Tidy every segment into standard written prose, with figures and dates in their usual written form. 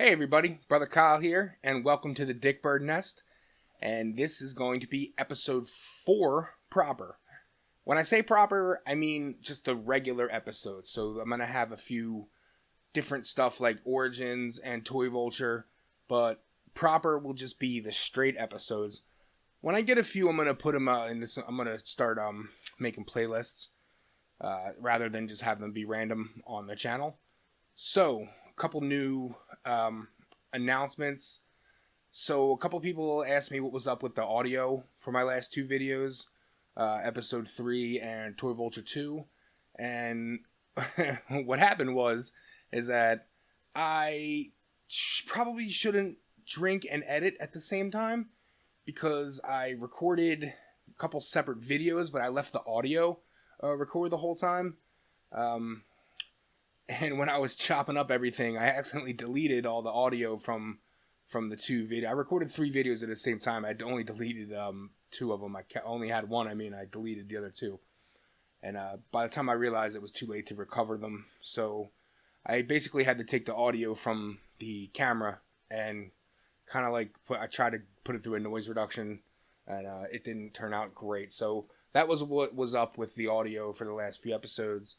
Hey everybody, Brother Kyle here, and welcome to the Dickbird Nest. And this is going to be episode 4 proper. When I say proper, I mean just the regular episodes. So I'm going to have a few different stuff like Origins and Toy Vulture, but proper will just be the straight episodes. When I get a few, I'm going to put them in this. I'm going to start making playlists rather than just have them be random on the channel. So, a couple new announcements. So, a couple people asked me what was up with the audio for my last two videos, episode 3 and Toy Vulture 2. And what happened is that I probably shouldn't drink and edit at the same time because I recorded a couple separate videos, but I left the audio record the whole time. And when I was chopping up everything, I accidentally deleted all the audio from the two videos. I recorded 3 videos at the same time. I only deleted 2 of them. I only had one. I deleted the other 2. And by the time I realized it was too late to recover them, so I basically had to take the audio from the camera and kind of like I tried to put it through a noise reduction, and it didn't turn out great. So that was what was up with the audio for the last few episodes.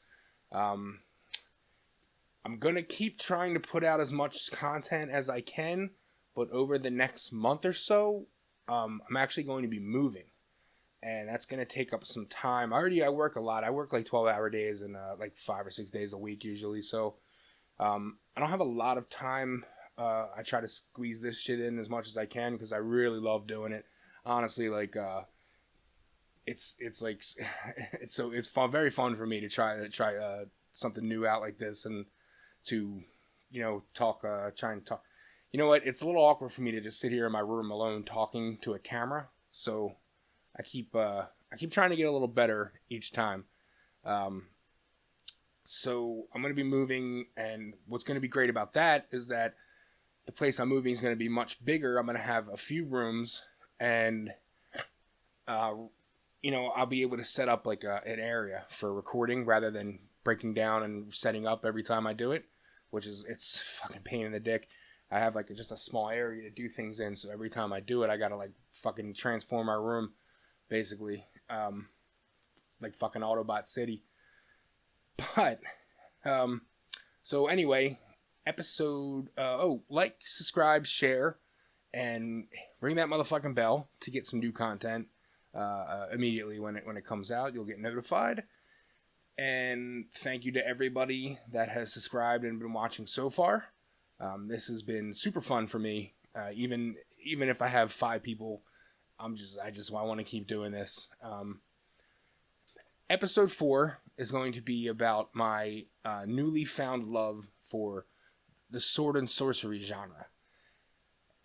I'm going to keep trying to put out as much content as I can, but over the next month or so, I'm actually going to be moving, and that's going to take up some time. I work a lot. I work like 12-hour days and like 5 or 6 days a week usually, so I don't have a lot of time. I try to squeeze this shit in as much as I can because I really love doing it. Honestly, like it's like it's fun, very fun for me to try something new out like this and to try and talk. You know what? It's a little awkward for me to just sit here in my room alone talking to a camera. So I keep trying to get a little better each time. So I'm going to be moving, and what's going to be great about that is that the place I'm moving is going to be much bigger. I'm going to have a few rooms, and I'll be able to set up like an area for recording rather than breaking down and setting up every time I do it, it's fucking pain in the dick. I have like just a small area to do things in, so every time I do it, I gotta like fucking transform my room, basically, like fucking Autobot City. But, so anyway, episode, like, subscribe, share, and ring that motherfucking bell to get some new content, immediately when it comes out. You'll get notified. And thank you to everybody that has subscribed and been watching so far. This has been super fun for me. Even if I have 5 people, I want to keep doing this. Episode 4 is going to be about my newly found love for the sword and sorcery genre.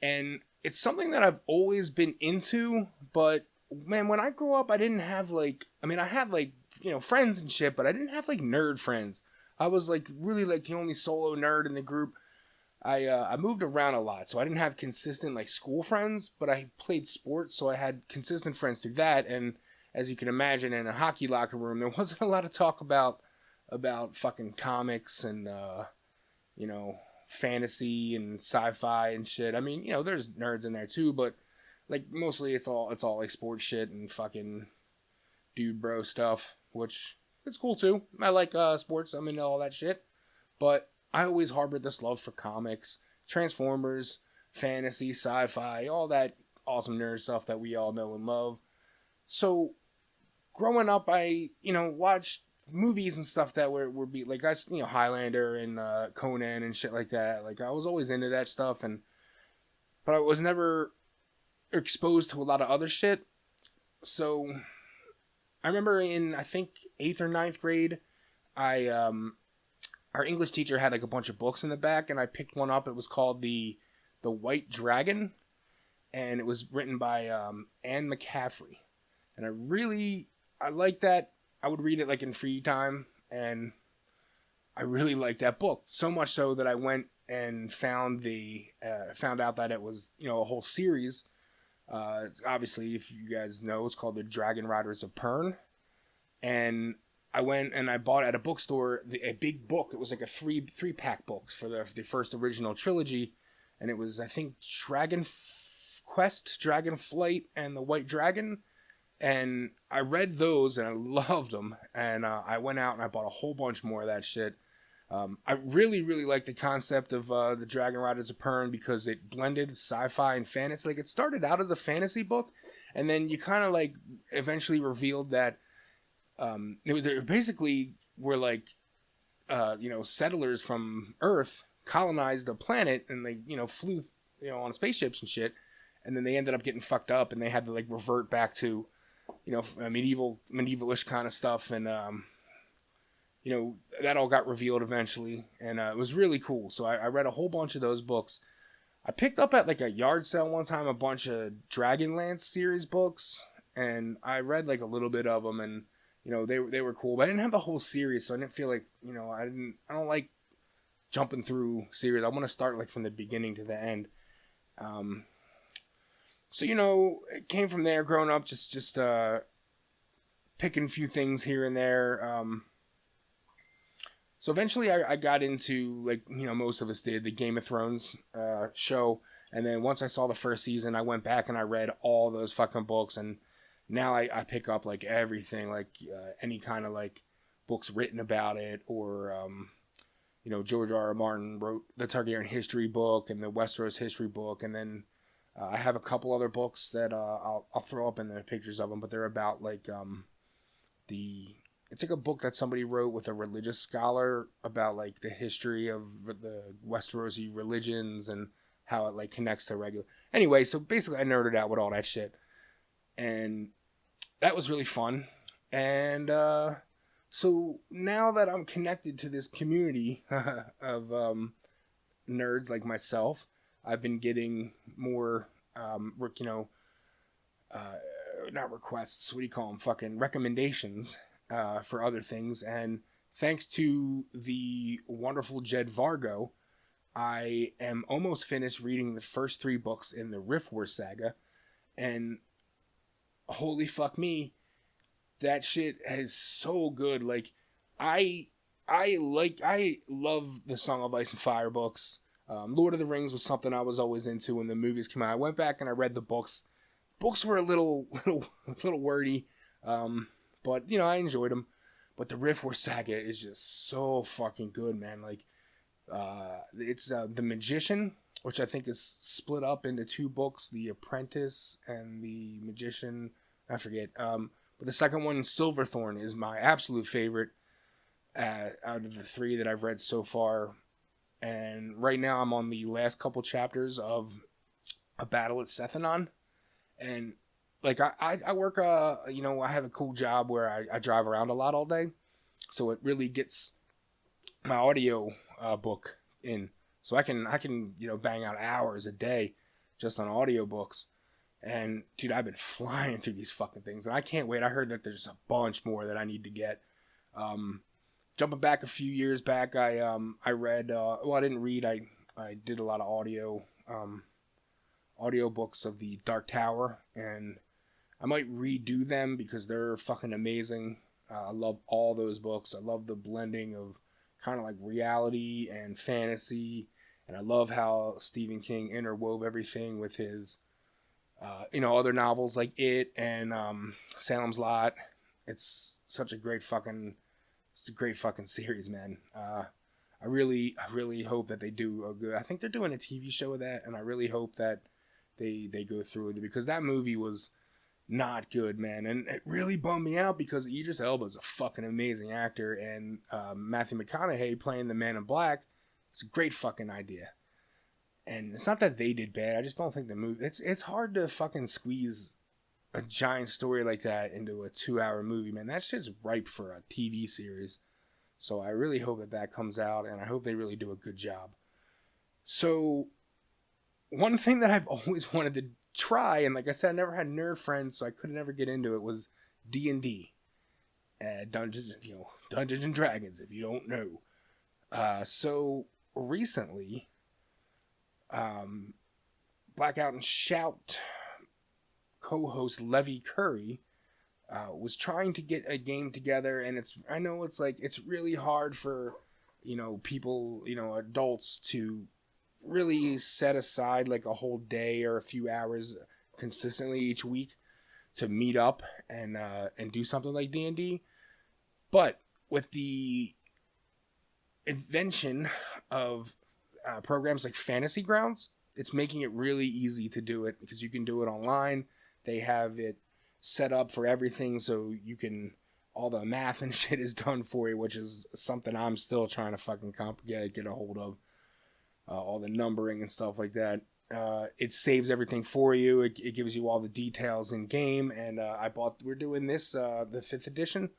And it's something that I've always been into, but man, when I grew up, I didn't have I had friends and shit, but I didn't have like nerd friends. I was like really like the only solo nerd in the group. I moved around a lot, so I didn't have consistent like school friends, but I played sports, so I had consistent friends through that. And as you can imagine, in a hockey locker room, there wasn't a lot of talk about fucking comics and fantasy and sci-fi and shit. I mean, there's nerds in there too, but like mostly it's all like sports shit and fucking dude bro stuff, which it's cool too. I like sports. I'm into all that shit. But I always harbored this love for comics, Transformers, fantasy, sci-fi, all that awesome nerd stuff that we all know and love. So growing up, I watched movies and stuff that were like Highlander and Conan and shit like that. Like I was always into that stuff, but I was never exposed to a lot of other shit. So I remember in, I think, 8th or 9th grade, our English teacher had like a bunch of books in the back, and I picked one up. It was called The White Dragon, and it was written by Anne McCaffrey. And I liked that. I would read it like in free time, and I really liked that book. So much so that I went and found out that it was, a whole series. Obviously, if you guys know, it's called The Dragon Riders of Pern. And I went and I bought at a bookstore a big book. It was like a three-pack book for the first original trilogy. and it was, I think, Quest, Dragon Flight, and the White Dragon. And I read those and I loved them. And I went out and I bought a whole bunch more of that shit. I really, really like the concept of the Dragon Riders of Pern because it blended sci-fi and fantasy. Like, it started out as a fantasy book, and then you kind of like eventually revealed that they basically were like settlers from Earth colonized the planet, and they flew on spaceships and shit, and then they ended up getting fucked up, and they had to like revert back to medievalish kind of stuff, and that all got revealed eventually, and it was really cool. So I read a whole bunch of those books. I picked up at like a yard sale one time a bunch of Dragonlance series books, and I read like a little bit of them, and they were cool, but I didn't have the whole series, so I didn't feel like I don't like jumping through series. I want to start like from the beginning to the end. So it came from there. Growing up, just picking a few things here and there. So eventually I got into, like, most of us did, the Game of Thrones show. And then once I saw the first season, I went back and I read all those fucking books. And now I pick up, like, everything, like any kind of, like, books written about it. Or, George R. R. Martin wrote the Targaryen history book and the Westeros history book. And then I have a couple other books that I'll throw up in the pictures of them. But they're about, like, it's like a book that somebody wrote with a religious scholar about like the history of the Westerosi religions and how it like connects to regular. Anyway, so basically I nerded out with all that shit, and that was really fun. And so now that I'm connected to this community of nerds like myself, I've been getting more not requests. What do you call them? Fucking recommendations. For other things, and thanks to the wonderful Jed Vargo, I am almost finished reading the first 3 books in the Rift War saga, and holy fuck me, that shit is so good. Like, I love the Song of Ice and Fire books. Lord of the Rings was something I was always into when the movies came out. I went back and I read the books. Books were a little wordy. But, I enjoyed them. But the Rift War saga is just so fucking good, man. Like, it's The Magician, which I think is split up into 2 books, The Apprentice and The Magician. I forget. But the second one, Silverthorn, is my absolute favorite out of the 3 that I've read so far. And right now I'm on the last couple chapters of A Battle at Sethanon. And like, I work, I have a cool job where I drive around a lot all day. So it really gets my audio book in. So I can bang out hours a day just on audiobooks. And, dude, I've been flying through these fucking things. And I can't wait. I heard that there's a bunch more that I need to get. Jumping back a few years back, I read, I didn't read. I did a lot of audiobooks of the Dark Tower, and I might redo them because they're fucking amazing. I love all those books. I love the blending of kind of like reality and fantasy, and I love how Stephen King interwove everything with his, other novels like It and Salem's Lot. It's such a great fucking series, man. I really hope that they do a good. I think they're doing a TV show of that, and I really hope that they go through with it because that movie was not good, man, and it really bummed me out because Idris Elba is a fucking amazing actor, and Matthew McConaughey playing the Man in Black, it's a great fucking idea. And it's not that they did bad, I just don't think the movie. It's hard to fucking squeeze a giant story like that into a 2-hour movie, man. That shit's ripe for a TV series. So I really hope that comes out, and I hope they really do a good job. So one thing that I've always wanted to try, and like I said, I never had nerd friends, so I could never get into it, was D&D. Dungeons and Dragons, if you don't know. So recently, Blackout and Shout co-host Levy Curry was trying to get a game together, and I know it's really hard for people, adults to really set aside like a whole day or a few hours consistently each week to meet up and do something like D&D. But with the invention of programs like Fantasy Grounds, it's making it really easy to do it because you can do it online. They have it set up for everything, so you can, all the math and shit is done for you, which is something I'm still trying to fucking get a hold of. All the numbering and stuff like that. It saves everything for you. It gives you all the details in game. And we're doing this, the 5th edition.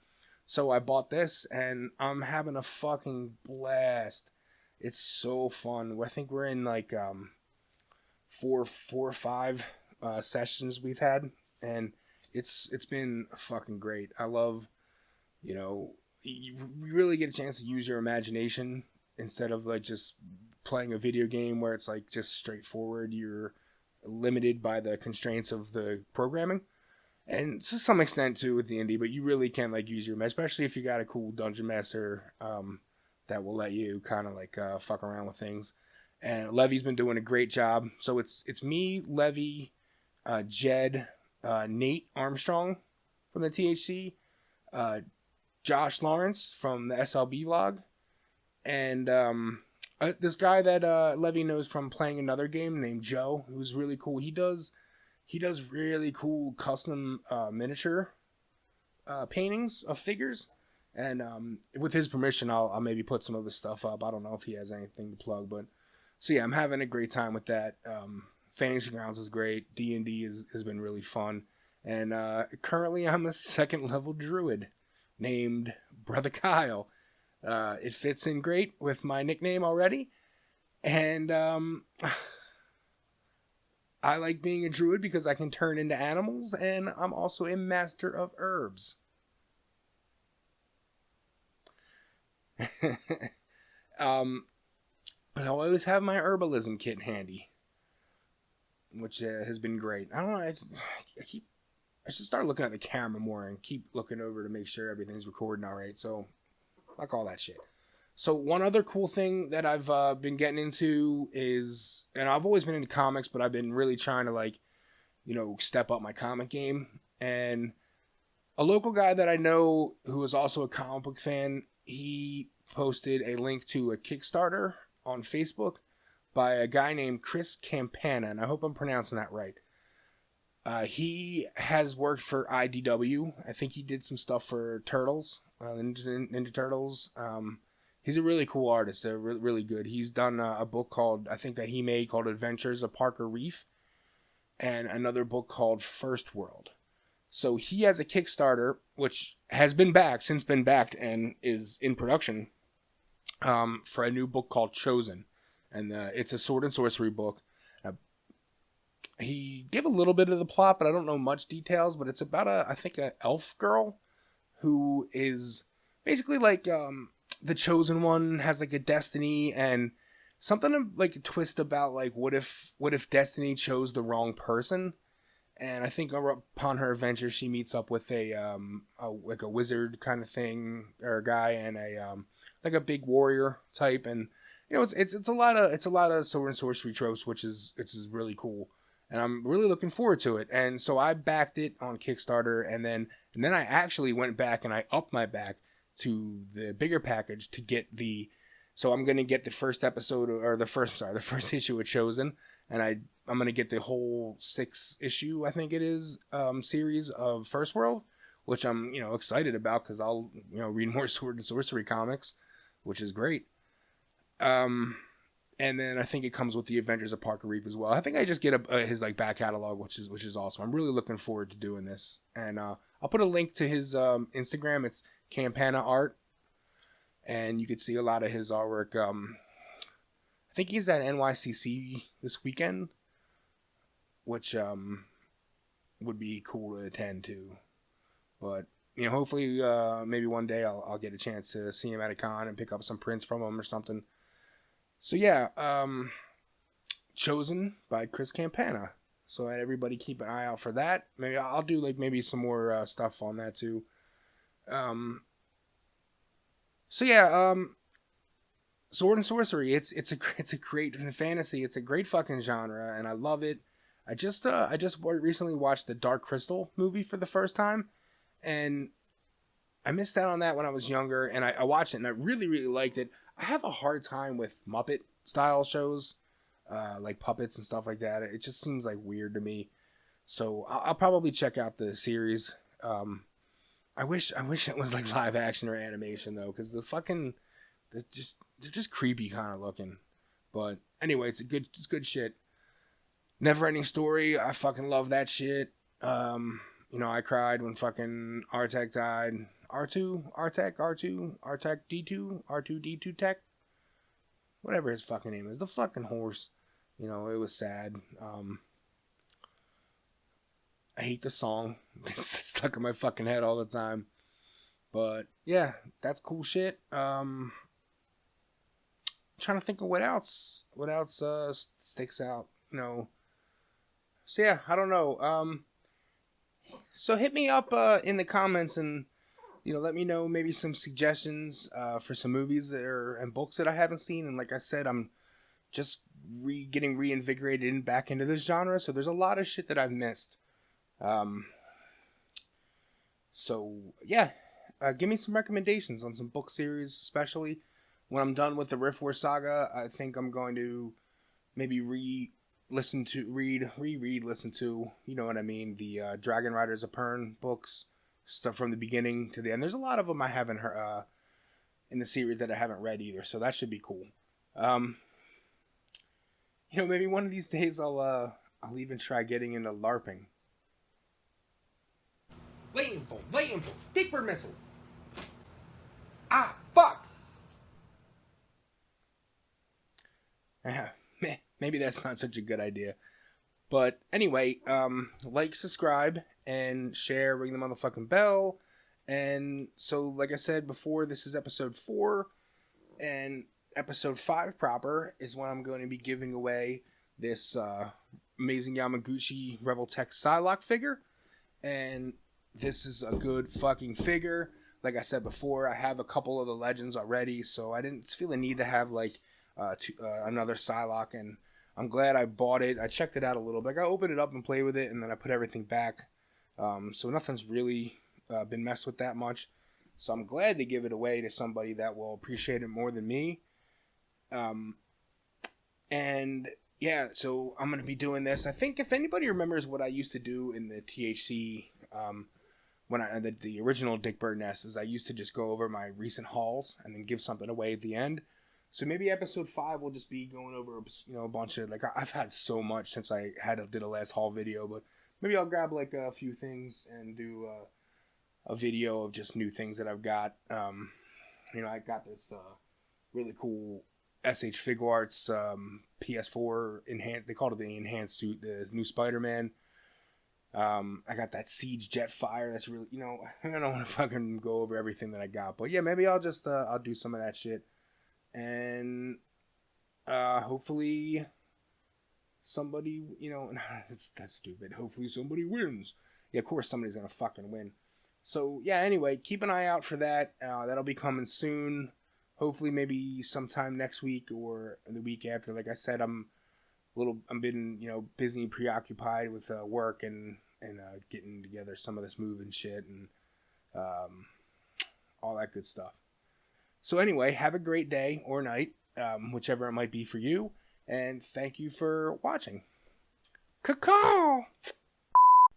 So I bought this and I'm having a fucking blast. It's so fun. I think we're in like four or five sessions we've had, and it's been fucking great. I love, you really get a chance to use your imagination instead of like just playing a video game where it's like just straightforward. You're limited by the constraints of the programming, and to some extent too with D&D, but you really can like use your imagination, especially if you got a cool dungeon master that will let you kind of like fuck around with things. And Levy's been doing a great job. So it's me, Levy, Jed, Nate Armstrong from the THC, Josh Lawrence from the SLB vlog, and this guy that Levy knows from playing another game named Joe, who's really cool. He does really cool custom miniature paintings of figures, and with his permission, I'll maybe put some of his stuff up. I don't know if he has anything to plug, but so yeah, I'm having a great time with that. Fantasy Grounds is great. D&D has been really fun, and currently I'm a 2nd level druid named Brother Kyle. It fits in great with my nickname already, and I like being a druid because I can turn into animals, and I'm also a master of herbs. I always have my herbalism kit handy, which has been great. I don't know. I should start looking at the camera more and keep looking over to make sure everything's recording all right. So, fuck all that shit. So one other cool thing that I've been getting into is, and I've always been into comics, but I've been really trying to like, step up my comic game. And a local guy that I know who is also a comic book fan, he posted a link to a Kickstarter on Facebook by a guy named Chris Campana, and I hope I'm pronouncing that right. He has worked for IDW. I think he did some stuff for Turtles, Ninja Turtles. He's a really cool artist. They're really good. He's done a book called Adventures of Parker Reef, and another book called First World. So he has a Kickstarter, which has been backed and is in production, for a new book called Chosen. And it's a sword and sorcery book. He gave a little bit of the plot, but I don't know much details. But it's about an elf girl who is basically like the chosen one, has like a destiny, and something like a twist about like what if destiny chose the wrong person. And I think upon her adventure, she meets up with a wizard kind of thing, or a guy, and a big warrior type, and it's a lot of sword and sorcery tropes, which is really cool, and I'm really looking forward to it. And so I backed it on Kickstarter, and then I actually went back and I upped my back to the bigger package to get so I'm gonna get the first episode, or the first issue of Chosen, and I'm gonna get the whole 6-issue, I think it is, series of First World, which I'm excited about because I'll read more sword and sorcery comics, which is great. And then I think it comes with the Adventures of Parker Reef as well. I think I just get his like back catalog, which is awesome. I'm really looking forward to doing this, and I'll put a link to his Instagram. It's Campana Art, and you could see a lot of his artwork. I think he's at NYCC this weekend, which would be cool to attend to. But hopefully, maybe one day I'll get a chance to see him at a con and pick up some prints from him or something. So yeah, Chosen by Chris Campana. So everybody keep an eye out for that. Maybe I'll do maybe some more stuff on that too. So yeah, Sword and Sorcery. It's a great fantasy. It's a great fucking genre, and I love it. I just recently watched the Dark Crystal movie for the first time, and I missed out on that when I was younger, and I watched it and I really really liked it. I have a hard time with Muppet style shows, like puppets and stuff like that. It just seems like weird to me. So I'll probably check out the series. I wish it was like live action or animation though, because they're just creepy kind of looking. But anyway, it's good shit. Never Ending Story. I fucking love that shit. I cried when fucking Artek died. Artek D2, R2D2 Tech, whatever his fucking name is, the fucking horse. It was sad. I hate the song. It's stuck in my fucking head all the time. But yeah, that's cool shit. Trying to think of what else sticks out. So yeah, I don't know. So hit me up in the comments and let me know maybe some suggestions for some movies and books that I haven't seen. And like I said, I'm just getting reinvigorated back into this genre. So there's a lot of shit that I've missed. So yeah, give me some recommendations on some book series, especially when I'm done with the Rift War saga. I think I'm going to maybe listen to, you know what I mean, the Dragon Riders of Pern books, stuff from the beginning to the end. There's a lot of them I haven't heard in the series that I haven't read either, so that should be cool. Maybe one of these days I'll even try getting into LARPing. Lightning bolt, Dickbird missile. Ah, fuck. Maybe that's not such a good idea. But anyway, like, subscribe, and share, ring the motherfucking bell. And so, like I said before, this is episode 4. And episode 5 proper is when I'm going to be giving away this amazing Yamaguchi Rebel Tech Psylocke figure. And this is a good fucking figure. Like I said before, I have a couple of the legends already, so I didn't feel the need to have like another Psylocke, and I'm glad I bought it. I checked it out a little bit. I opened it up and played with it, and then I put everything back. So nothing's really been messed with that much. So I'm glad to give it away to somebody that will appreciate it more than me. And yeah, so I'm going to be doing this. I think if anybody remembers what I used to do in the THC, when I did the original Dick Bird Nest, is I used to just go over my recent hauls and then give something away at the end. So maybe episode 5 will just be going over, a bunch of, like, I've had so much since I did a last haul video, but maybe I'll grab like a few things and do a video of just new things that I've got. I got this really cool SH Figuarts PS4 enhanced. They called it the enhanced suit, the new Spider-Man. I got that Siege Jetfire. That's really, I don't want to fucking go over everything that I got, but yeah, maybe I'll just I'll do some of that shit, and hopefully somebody, that's stupid. Hopefully somebody wins. Yeah, of course somebody's gonna fucking win. So yeah, anyway, keep an eye out for that. That'll be coming soon. Hopefully maybe sometime next week or the week after. Like I said, I'm been, busy and preoccupied with work and getting together some of this moving shit and all that good stuff. So anyway, have a great day or night, whichever it might be for you, and thank you for watching. Caw-caw!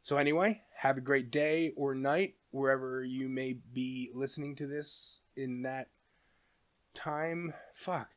So anyway, have a great day or night, wherever you may be listening to this in that time. Fuck.